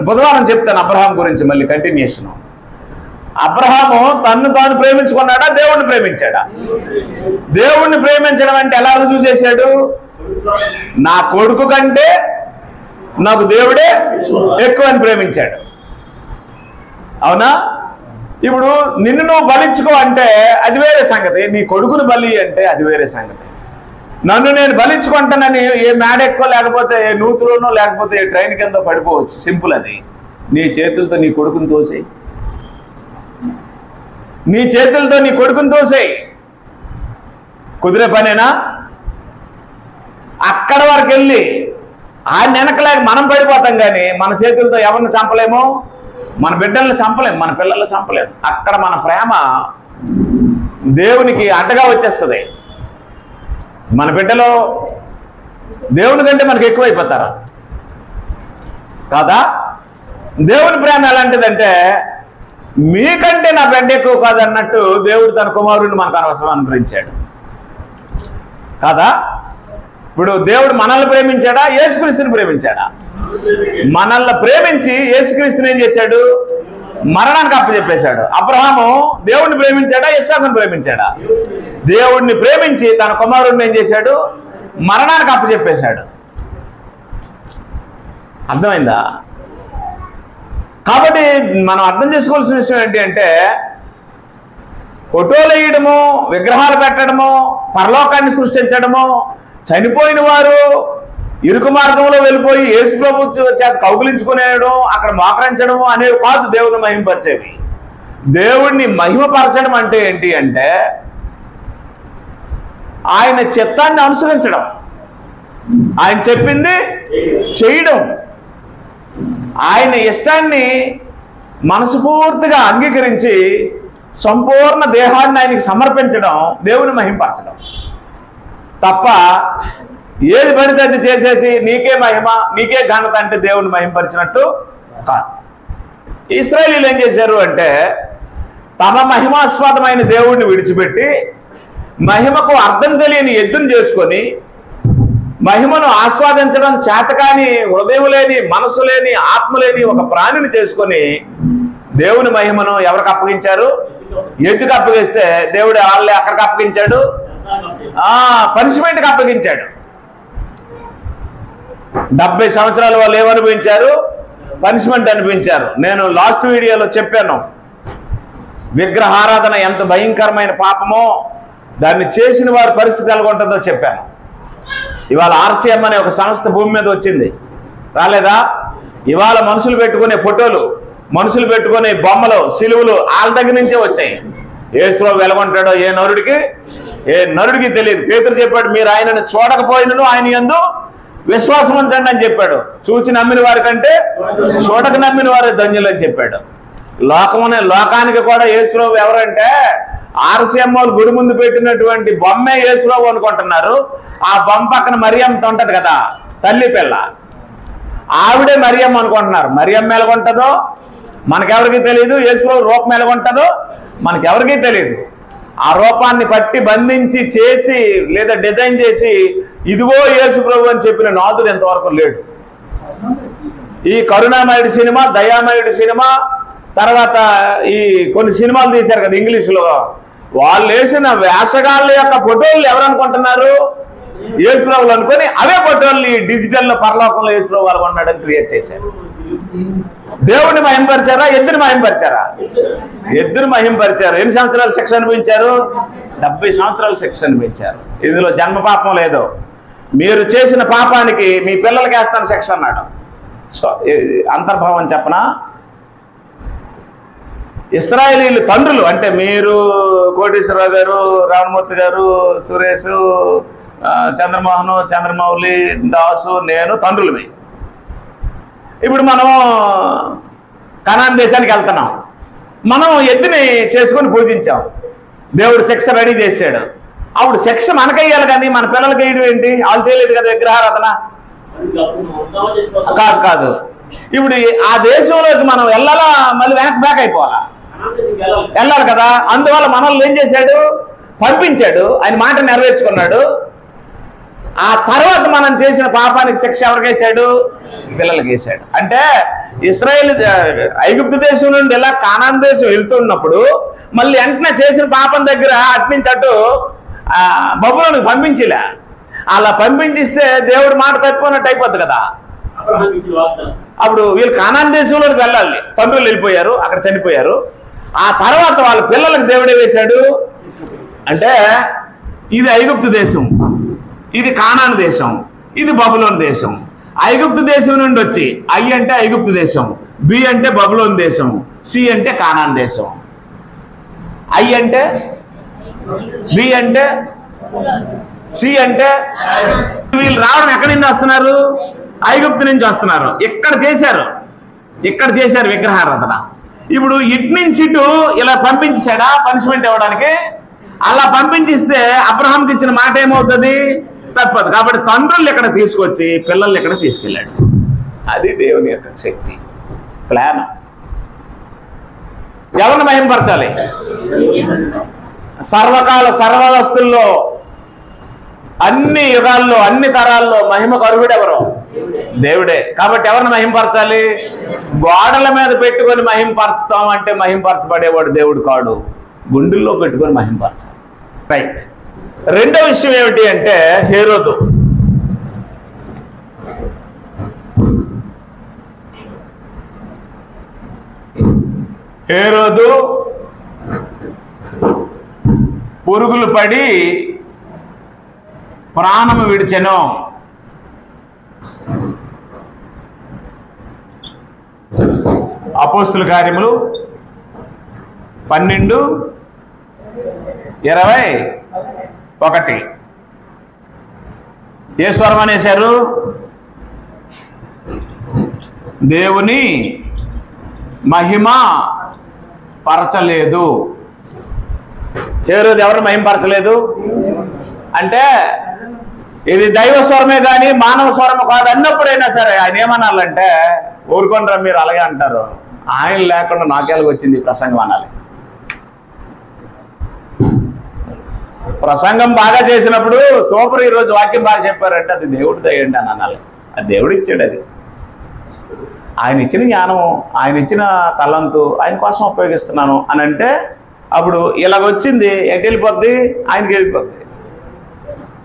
Speaker 1: బుధవారం చెప్తాను అబ్రహాం గురించి మళ్ళీ కంటిన్యూషన్. అబ్రహాము తన్ను తాను ప్రేమించుకున్నాడా? దేవుణ్ణి ప్రేమించాడా? దేవుణ్ణి ప్రేమించడం అంటే ఎలా రుజువు చేశాడు? నా కొడుకు కంటే నాకు దేవుడే ఎక్కువ అని ప్రేమించాడు. అవునా? ఇప్పుడు నిన్ను నువ్వు బలించుకో అంటే అది వేరే సంగతి, నీ కొడుకును బలి అంటే అది వేరే సంగతి. నన్ను నేను బలించుకుంటానని ఏ మేడ ఎక్కువ, లేకపోతే ఏ నూతులోనో, లేకపోతే ఏ ట్రైన్ కింద పడిపోవచ్చు. సింపుల్. అది నీ చేతులతో నీ కొడుకుని తోసేయి, నీ చేతులతో నీ కొడుకుని తోసేయి. కుదిరే పనేనా? అక్కడ వరకు వెళ్ళి ఆయన వెనకలేక మనం పడిపోతాం, కానీ మన చేతులతో ఎవరిని చంపలేము, మన బిడ్డలను చంపలేము, మన పిల్లల్ని చంపలేము. అక్కడ మన ప్రేమ దేవునికి అడ్డగా వచ్చేస్తుంది. మన బిడ్డలో దేవుని కంటే మనకు ఎక్కువైపోతారు కాదా? దేవుని ప్రేమ ఎలాంటిదంటే మీకంటే నా బిడ్డ ఎక్కువ కాదన్నట్టు దేవుడు తన కుమారుడిని మనకు అవసరం అనుగ్రహించాడు కాదా? ఇప్పుడు దేవుడు మనల్ని ప్రేమించాడా? యేసుక్రీస్తుని ప్రేమించాడా? మనల్ని ప్రేమించి యేసుక్రీస్తుని ఏం చేశాడు? మరణానికి అప్పచెప్పేశాడు. అబ్రహాము దేవుడిని ప్రేమించాడా? ఇస్సాకుని ప్రేమించాడా? దేవుడిని ప్రేమించి తన కుమారుడిని ఏం చేశాడు? మరణానికి అప్పచెప్పేశాడు. అర్థమైందా? కాబట్టి మనం అర్థం చేసుకోవాల్సిన విషయం ఏంటి అంటే ఫోటోలు వేయడము, విగ్రహాలు పెట్టడము, పరలోకాన్ని సృష్టించడము, చనిపోయిన వారు ఇరుకు మార్గంలో వెళ్ళిపోయి యేసుప్రభు చేత కౌగిలించుకునేయడం, అక్కడ మోకరించడం అనేవి కాదు దేవుని మహిమపరిచేవి. దేవుడిని మహిమపరచడం అంటే ఏంటి అంటే ఆయన చిత్తాన్ని అనుసరించడం, ఆయన చెప్పింది చేయడం, ఆయన ఇష్టాన్ని మనస్ఫూర్తిగా అంగీకరించి సంపూర్ణ దేహాన్ని ఆయనకి సమర్పించడం దేవుని మహిమపరచడం. తప్ప ఏది పడితే అది చేసేసి నీకే మహిమ, నీకే ఘనత అంటే దేవుని మహిమపరిచినట్టు కాదు. ఇశ్రాయేలీయులు ఏం చేశారు అంటే తమ మహిమాస్పదమైన దేవుడిని విడిచిపెట్టి మహిమకు అర్థం తెలియని ఎద్దును చేసుకొని, మహిమను ఆస్వాదించడం చేతకాని హృదయం లేని, మనసు లేని, ఆత్మ లేని ఒక ప్రాణిని చేసుకొని దేవుని మహిమను ఎవరికి అప్పగించారు? ఎద్దుకు అప్పగిస్తే దేవుడు వాళ్ళే అక్కడికి అప్పగించాడు, పనిష్మెంట్కి అప్పగించాడు. 70 సంవత్సరాలు వాళ్ళు ఏమనిపించారు? పనిష్మెంట్ అనిపించారు. నేను లాస్ట్ వీడియోలో చెప్పాను విగ్రహారాధన ఎంత భయంకరమైన పాపమో, దాన్ని చేసిన వారి పరిస్థితి ఎలా ఉంటుందో చెప్పాను. ఇవాళ RCM అనే ఒక సంస్థ భూమి మీద వచ్చింది, రాలేదా? ఇవాళ మనుషులు పెట్టుకునే ఫోటోలు, మనుషులు పెట్టుకునే బొమ్మలు, సిలువులు వాళ్ళ దగ్గర నుంచే వచ్చాయి. యేసుప్రభు వెలగొంటాడో ఏ నరుడికి తెలియదు. పేతురు చెప్పాడు, మీరు ఆయనను చూడకపోయినను ఆయన యందు విశ్వాసం ఉంచండి అని చెప్పాడు. చూచి నమ్మిన వారి కంటే చూడక నమ్మిన వారే ధన్యులు అని చెప్పాడు. లోకానికి కూడా యేసుప్రభు ఎవరంటే RCM వాళ్ళు గుడి ముందు పెట్టినటువంటి బొమ్మే యేసుప్రభు అనుకుంటున్నారు. ఆ బొమ్మ పక్కన మరియమ్మ ఉంటది కదా, తల్లి పిల్ల, ఆవిడే మరియమ్మ అనుకుంటున్నారు. మరియమ్మ ఎలాగుంటుందో మనకెవరికి తెలియదు, యేసుప్రభు రూపం ఎలాగుంటుందో మనకెవరికీ తెలియదు. ఆ రూపాన్ని పట్టి బంధించి చేసి లేదా డిజైన్ చేసి ఇదిగో యేసు ప్రభు అని చెప్పిన నాదుడు ఎంతవరకు లేడు. ఈ కరుణామయుడి సినిమా, దయామయుడి సినిమా, తర్వాత ఈ కొన్ని సినిమాలు తీశారు కదా ఇంగ్లీష్లో, వాళ్ళు వేసిన వేషగాళ్ళ యొక్క ఫోటోలు ఎవరు అనుకుంటున్నారు? యేసు ప్రభువులు అనుకొని అవే ఫోటోలు ఈ డిజిటల్లో పరలోకంలో యేసు ప్రభు వాళ్ళు ఉన్నాడని క్రియేట్ చేశారు. దేవుడిని మహింపరిచారా? ఎద్దుని మహింపరిచారా? ఎద్దుని మహింపరిచారు. ఎన్ని సంవత్సరాలు శిక్ష అనుభవించారు? 70 సంవత్సరాలు శిక్ష అనుభవించారు. ఇందులో జన్మ పాపం లేదు. మీరు చేసిన పాపానికి మీ పిల్లలకి వేస్తాను శిక్ష అన్నాడు. సో అంతర్భావం చెప్పనా, ఇశ్రాయేలీలు తండ్రులు అంటే మీరు, కోటేశ్వరరావు గారు, రామమూర్తి గారు, సురేష్, చంద్రమోహన్, చంద్రమౌళి, దాసు, నేను తండ్రులవి. ఇప్పుడు మనం కనాన్ దేశానికి వెళ్తున్నాం. మనం ఎద్దుని చేసుకొని పూజించాం. దేవుడు శిక్ష రెడీ చేశాడు. అప్పుడు శిక్ష మనకయ్యాలి కానీ మన పిల్లలకి వేయడం ఏంటి? వాళ్ళు చేయలేదు కదా విగ్రహారాధన. కాదు కాదు ఇప్పుడు ఆ దేశంలోకి మనం వెళ్ళాలా, మళ్ళీ వెనక్కి బ్యాక్ అయిపోవాలా? వెళ్ళాలి కదా. అందువల్ల మనల్ని ఏం చేశాడు? పంపించాడు. ఆయన మాట నెరవేర్చుకున్నాడు. ఆ తర్వాత మనం చేసిన పాపానికి శిక్ష ఎవరికి వేశాడు? పిల్లలకి వేశాడు. అంటే ఇశ్రాయేల్ ఐగుప్తు దేశం నుండి ఇలా కానాన్ దేశం వెళ్తున్నప్పుడు మళ్ళీ వెంటనే చేసిన పాపం దగ్గర అట్నుంచి అటు బబులోనికి పంపించిలే. అలా పంపించిస్తే దేవుడు మాట తప్పిపోయినట్టు అయిపోద్ది కదా. అప్పుడు వీళ్ళు కానాన్ దేశంలోకి వెళ్ళాలి. తండ్రులు వెళ్ళిపోయారు, అక్కడ చనిపోయారు. ఆ తర్వాత వాళ్ళ పిల్లలకు దేవుడే వేశాడు. అంటే ఇది ఐగుప్తు దేశం, ఇది కానాను దేశం, ఇది బబులోను దేశం. ఐగుప్తు దేశం నుండి వచ్చి ఐ అంటే ఐగుప్తు దేశం, బి అంటే బబులోను దేశం, సి అంటే కానాను దేశం. ఐ అంటే, బి అంటే, సి అంటే వీళ్ళు రావడం ఎక్కడి నుంచి వస్తున్నారు? ఐగుప్తు నుంచి వస్తున్నారు. ఇక్కడ చేశారు విగ్రహారాధన. ఇప్పుడు ఇటు నుంచి ఇటు ఇలా పంపించాడా పనిష్మెంట్ ఇవ్వడానికి? అలా పంపించిస్తే అబ్రహాంకి ఇచ్చిన మాట ఏమవుతుంది? తప్పదు. కాబట్టి తండ్రులు ఇక్కడ తీసుకొచ్చి పిల్లల్ని ఇక్కడ తీసుకెళ్ళాడు. అది దేవుని యొక్క శక్తి, ప్లాన్. ఎవరిని మహింపరచాలి? సర్వకాల సర్వవస్తుల్లో అన్ని యుగాల్లో అన్ని తరాల్లో మహిమకు అర్హుడు ఎవరు? దేవుడే. కాబట్టి ఎవరిని మహింపరచాలి? గోడల మీద పెట్టుకొని మహింపరచుతాం అంటే మహింపరచబడేవాడు దేవుడు కాడు, గుండెల్లో పెట్టుకొని మహింపరచాలి. రైట్. రెండో విషయం ఏమిటి అంటే హేరోదు. హేరోదు పురుగులు పడి ప్రాణము విడిచెను. అపోస్తుల కార్యములు 12:21. ఏ స్వరం అనేశారు? దేవుని మహిమ పరచలేదు. హేరోదు ఎవరు మహిమపరచలేదు అంటే ఇది దైవ స్వరమే కానీ మానవ స్వరము కాదు అన్నప్పుడైనా సరే ఆయన ఏమనాలంటే, ఊరుకొనరా మీరు అలాగే అంటారు, ఆయన లేకుండా నాకేళ్ళకి వచ్చింది ప్రసంగం అనాలి. ప్రసంగం బాగా చేసినప్పుడు సూపర్, ఈరోజు వాక్యం బాగా చెప్పారంటే అది దేవుడి దయండి అని అనాలి. అది దేవుడు ఇచ్చాడు. అది ఆయన ఇచ్చిన జ్ఞానము, ఆయన ఇచ్చిన తలంతు ఆయన కోసం ఉపయోగిస్తున్నాను అని అంటే అప్పుడు ఇలాగొచ్చింది ఎటు వెళ్ళిపోద్ది? ఆయనకి వెళ్ళిపోద్ది.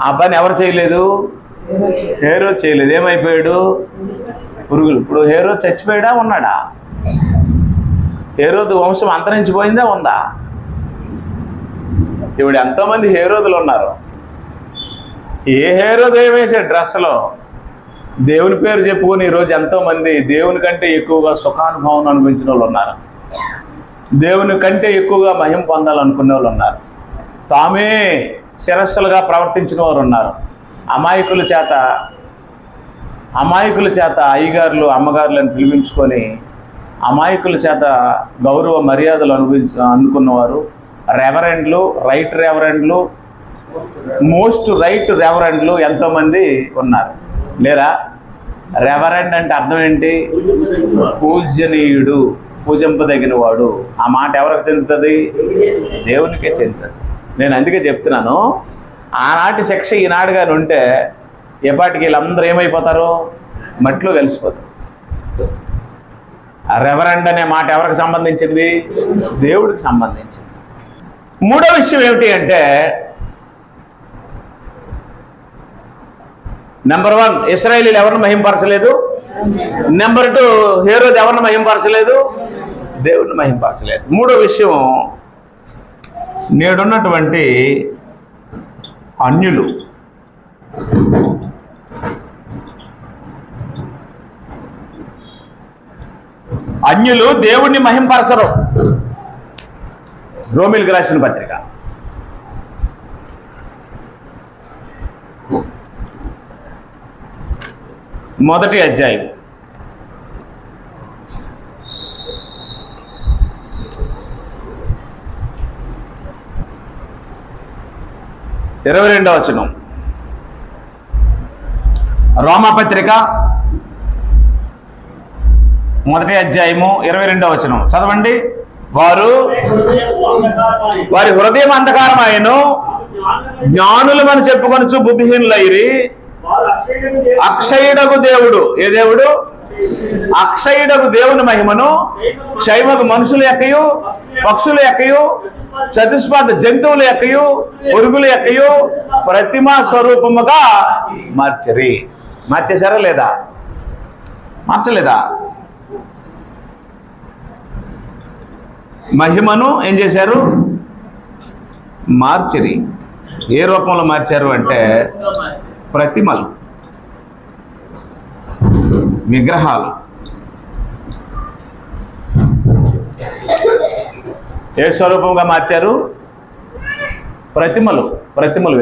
Speaker 1: ఆ పని ఎవరు చేయలేదు? హేరోదు చేయలేదు. ఏమైపోయాడు? పురుగులు. ఇప్పుడు హేరోదు చచ్చిపోయాడా ఉన్నాడా? హేరోదు వంశం అంతరించిపోయిందా ఉందా? ఇప్పుడు ఎంతోమంది హేరోదులు ఉన్నారు. ఏ హేరోదు ఏమేసాడు డ్రెస్లో? దేవుని పేరు చెప్పుకొని ఈరోజు ఎంతోమంది దేవుని కంటే ఎక్కువగా సుఖానుభవం అనుభవించిన వాళ్ళు ఉన్నారు. దేవుని కంటే ఎక్కువగా మహిమ పొందాలనుకునే వాళ్ళు ఉన్నారు. తామే శిరస్సులుగా ప్రవర్తించిన వారు ఉన్నారు. అమాయకుల చేత అయ్యగారులు అమ్మగారులు అని పిలిపించుకొని అమాయకుల చేత గౌరవ మర్యాదలు అనుకున్నవారు రెవరెండ్లు, రైట్ రెవరెండ్లు, మోస్ట్ రైట్ రెవరెండ్లు ఎంతోమంది ఉన్నారు. లేరా? రెవరెండ్ అంటే అర్థం ఏంటి? పూజనీయుడు. పూజింపదగిన వాడు. ఆ మాట ఎవరికి చెందుతుంది? దేవునికే చెందుతుంది. నేను అందుకే చెప్తున్నాను, ఆనాటి శిక్ష ఈనాడు కానీ ఉంటే ఎప్పటికి వీళ్ళందరూ ఏమైపోతారు? మట్టిలో కలిసిపోతారు. ఆ రెవరెండ్ అనే మాట ఎవరికి సంబంధించింది? దేవుడికి సంబంధించింది. మూడో విషయం ఏమిటి అంటే, నెంబర్ 1 ఇశ్రాయేలీలు ఎవరిని మహింపరచలేదు. నెంబర్ 2 హేరోదు ఎవరిని మహింపరచలేదు? దేవుడిని మహింపరచలేదు. మూడో విషయం, నేడున్నటువంటి అన్యులు దేవుణ్ణి మహింపరచరు. రోమీయులకు రాసిన పత్రిక 1వ అధ్యాయం 22వ వచనం. రోమాపత్రిక 1వ అధ్యాయము 22వ వచనం చదవండి. వారి హృదయం అంధకారమాయెను, జ్ఞానులమని చెప్పుకొనుచు బుద్ధిహీనులైరి. అక్షయుడగు దేవుడు, ఏ దేవుడు? అక్షయుడగు దేవుని మహిమను క్షయమగు మనుషుల యొక్కయు, పక్షుల యొక్కయు, చతుష్పాద జంతువుల యొక్కయు, పురుగుల యొక్కయు ప్రతిమా స్వరూపముగా మార్చరి. మార్చేశారా లేదా? మార్చలేదా? మహిమను ఏం చేశారు? మార్చిరి. ఏ రూపంలో మార్చారు అంటే, ప్రతిమలు, విగ్రహాలు. ఏ స్వరూపంగా మార్చారు? ప్రతిమలు,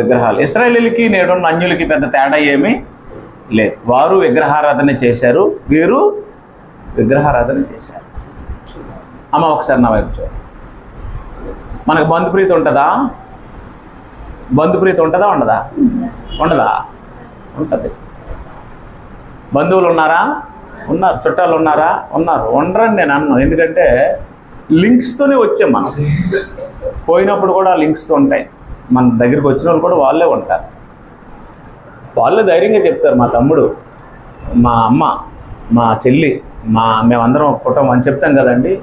Speaker 1: విగ్రహాలు. ఇశ్రాయేలీయులకి నేడున్న అన్యులకి పెద్ద తేడా ఏమీ లేదు. వారు విగ్రహారాధన చేశారు, వీరు విగ్రహారాధన చేశారు. అమ్మ ఒకసారి నా వైపు చూడండి. మనకు బంధుప్రీతి ఉంటుందా? బంధుప్రీతి ఉంటుందా? ఉండదా? ఉండదా? ఉంటుంది. బంధువులు ఉన్నారా? ఉన్నారు. చుట్టాలు ఉన్నారా? ఉన్నారు. ఉండరని నేను అన్నాను. ఎందుకంటే లింక్స్తోనే వచ్చాం మనం. పోయినప్పుడు కూడా లింక్స్తో ఉంటాయి. మన దగ్గరికి వచ్చిన వాళ్ళు కూడా వాళ్ళే ఉంటారు. వాళ్ళే ధైర్యంగా చెప్తారు. మా తమ్ముడు, మా అమ్మ, మా చెల్లి, మేమందరం కుటుంబం అని చెప్తాం కదండి.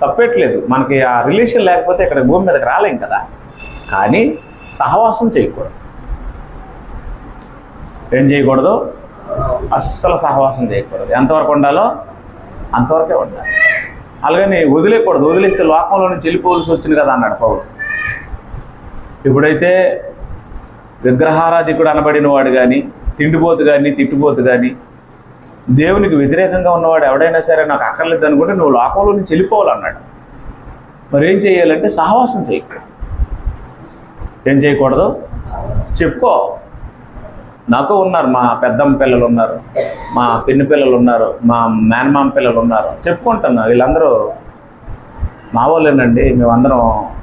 Speaker 1: తప్పేట్లేదు. మనకి ఆ రిలేషన్ లేకపోతే ఇక్కడ భూమి మీదకి రాలేం కదా. కానీ సహవాసం చేయకూడదు. ఏం చేయకూడదు? అస్సలు సహవాసం చేయకూడదు. ఎంతవరకు ఉండాలో అంతవరకే ఉండాలి. అలాగని వదిలేయకూడదు. వదిలేస్తే లోకంలో నుంచి వెళ్ళిపోవలసి వచ్చింది కదా అన్నాడు పౌలు. ఇప్పుడైతే విగ్రహారాధికుడు అనబడిన వాడు కానీ, తిండిపోతు కానీ, తిట్టుపోతు కానీ, దేవునికి వ్యతిరేకంగా ఉన్నవాడు ఎవడైనా సరే నాకు అక్కర్లేదు అనుకుంటే నువ్వు లోకంలో నుంచి వెళ్ళిపోవాలన్నాడు. మరి ఏం చేయాలంటే సహవాసం చేయకూడదు. ఏం చేయకూడదు? చెప్పుకో. నాకు ఉన్నారు, మా పెద్దమ్మ పిల్లలు ఉన్నారు, మా పిన్ని పిల్లలు ఉన్నారు, మా మేనమామ పిల్లలు ఉన్నారు. చెప్పుకుంటున్నా, వీళ్ళందరూ మా వాళ్ళేనండి, మేమందరం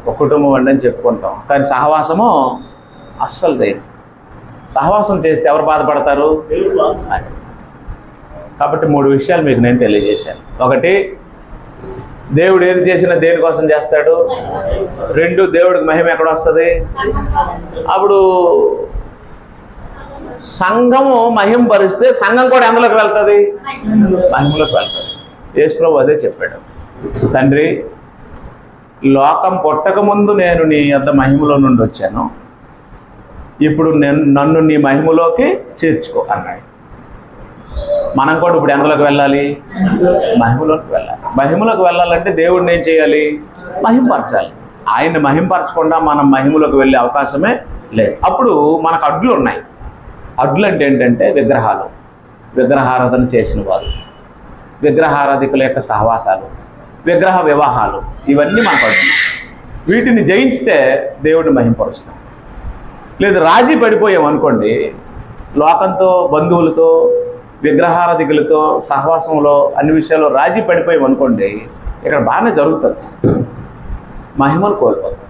Speaker 1: ఒక కుటుంబం అండి అని చెప్పుకుంటాం. కానీ సహవాసము అస్సలు చేయదు. సహవాసం చేస్తే ఎవరు బాధపడతారు? కాబట్టి 3 విషయాలు మీకు నేను తెలియజేశాను. 1, దేవుడు ఏది చేసినా దేనికోసం చేస్తాడు. 2, దేవుడికి మహిమ ఎక్కడ వస్తుంది? అప్పుడు సంఘము మహింపరిస్తే సంఘం కూడా ఎందులోకి వెళ్తుంది? మహిమలోకి వెళ్తుంది. యేసు ప్రభువు అదే చెప్పాడు. తండ్రి, లోకం పుట్టకముందు నేను నీ యొద్ద మహిమలో నుండి వచ్చాను, ఇప్పుడు నన్ను నీ మహిమలోకి చేర్చుకో అన్నాడు. మనం కూడా ఇప్పుడు ఎందులోకి వెళ్ళాలి? మహిమలోకి వెళ్ళాలి. మహిమలోకి వెళ్ళాలంటే దేవుడిని ఏం చేయాలి? మహింపరచాలి. ఆయన్ని మహింపరచకుండా మనం మహిమలోకి వెళ్ళే అవకాశమే లేదు. అప్పుడు మనకు అడ్డులు ఉన్నాయి. అడ్డులు అంటే ఏంటంటే విగ్రహాలు, విగ్రహారాధన చేసిన వారు, విగ్రహారాధికుల యొక్క సహవాసాలు, విగ్రహ వివాహాలు, ఇవన్నీ మనకు అడ్డులు. వీటిని జయించితే దేవుడిని మహింపరుస్తాం. లేదు రాజీ పడిపోయామనుకోండి, లోకంతో, బంధువులతో, విగ్రహారాధికులతో సహవాసంలో అన్ని విషయాల్లో రాజీ పడిపోయామనుకోండి, ఇక్కడ బాగానే జరుగుతుంది. మహిమను కోల్పోతాం.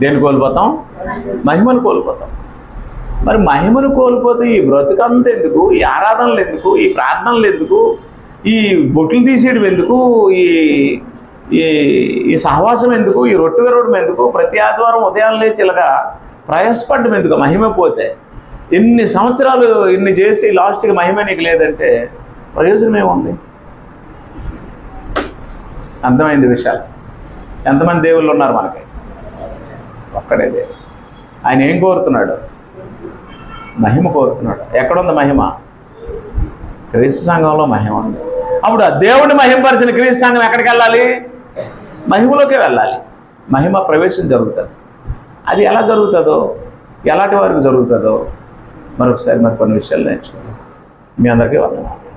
Speaker 1: దేన్ని కోల్పోతాం? మహిమను కోల్పోతాం. మరి మహిమను కోల్పోతే ఈ బ్రతుకంత ఎందుకు? ఈ ఆరాధనలు ఎందుకు? ఈ ప్రార్థనలు ఎందుకు? ఈ బొట్లు తీసేయడం ఎందుకు, ఈ ఈ ఈ సహవాసం ఎందుకు, ఈ రొట్టె విరవడం ఎందుకు, ప్రతి ఆదివారం ఉదయం లేచి ఇలాగా ప్రయాసపడడం ఎందుకు? మహిమ పోతే ఎన్ని సంవత్సరాలు ఇన్ని చేసి లాస్ట్కి మహిమ నీకు లేదంటే ప్రయోజనం ఏముంది? అర్థమైంది విషయాలు. ఎంతమంది దేవుళ్ళు ఉన్నారు మనకి? ఒక్కడే దేవుడు. ఆయన ఏం కోరుతున్నాడు? మహిమ కోరుతున్నాడు. ఎక్కడుంది మహిమ? క్రీస్తు సంఘంలో మహిమ ఉంది. అప్పుడు ఆ దేవుడిని మహిమపరిచిన క్రీస్తు సంఘం ఎక్కడికి వెళ్ళాలి? మహిమలోకే వెళ్ళాలి. మహిమ ప్రవేశం జరుగుతుంది. అది ఎలా జరుగుతుందో, ఎలాంటి వారికి జరుగుతుందో మరొకసారి మరి కొన్ని విషయాలు నేర్చుకుందాం. మీ అందరికీ వందనాలు.